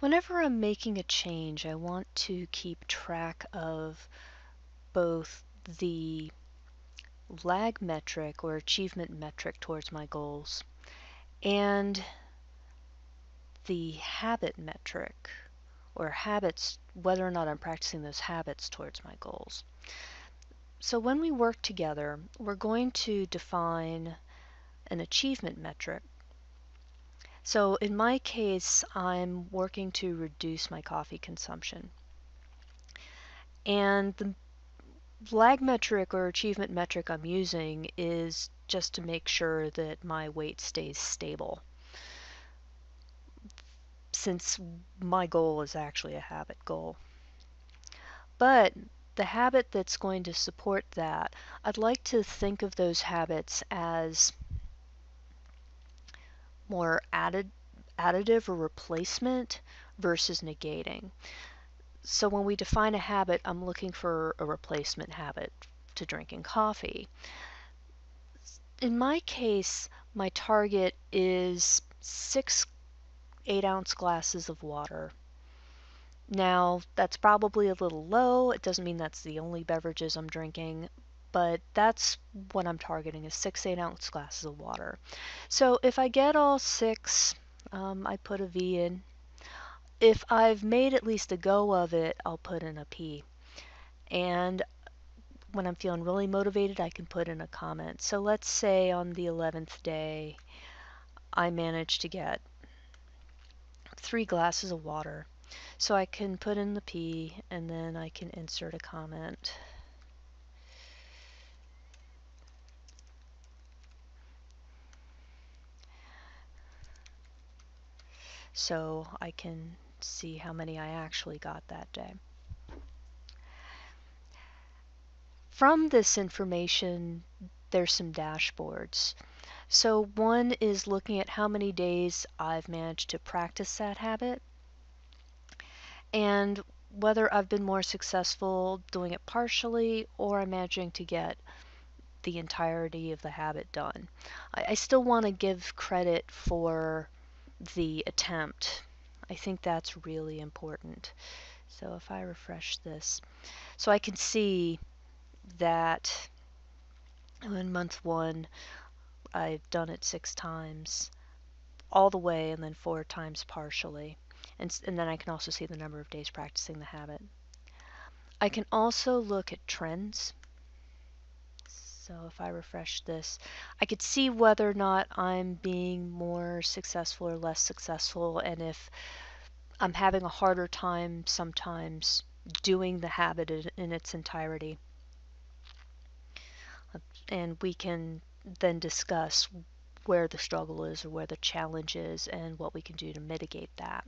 Whenever I'm making a change, I want to keep track of both the lag metric or achievement metric towards my goals and the habit metric or habits, whether or not I'm practicing those habits towards my goals. So when we work together, we're going to define an achievement metric. So in my case, I'm working to reduce my coffee consumption. And the lag metric or achievement metric I'm using is just to make sure that my weight stays stable, since my goal is actually a habit goal. But the habit that's going to support that, I'd like to think of those habits as more additive or replacement versus negating. So when we define a habit, I'm looking for a replacement habit to drinking coffee. In my case, my target is 6 8-ounce glasses of water. Now, that's probably a little low. It doesn't mean that's the only beverages I'm drinking, but that's what I'm targeting is 6 8-ounce glasses of water. So if I get all six, I put a V in. If I've made at least a go of it, I'll put in a P. And when I'm feeling really motivated, I can put in a comment. So let's say on the 11th day, I managed to get 3 glasses of water. So I can put in the P and then I can insert a comment. So I can see how many I actually got that day. From this information, there's some dashboards. So one is looking at how many days I've managed to practice that habit and whether I've been more successful doing it partially or I'm managing to get the entirety of the habit done. I still want to give credit for the attempt. I think that's really important. So if I refresh this, so I can see that in month 1 I've done it 6 times all the way and then 4 times partially. And then I can also see the number of days practicing the habit. I can also look at trends. So if I refresh this, I could see whether or not I'm being more successful or less successful, and if I'm having a harder time sometimes doing the habit in its entirety. And we can then discuss where the struggle is or where the challenge is and what we can do to mitigate that.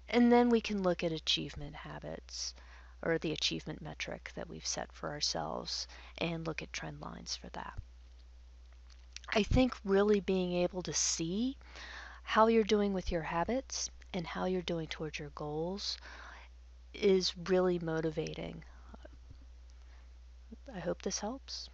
And then we can look at achievement habits or the achievement metric that we've set for ourselves and look at trend lines for that. I think really being able to see how you're doing with your habits and how you're doing towards your goals is really motivating. I hope this helps.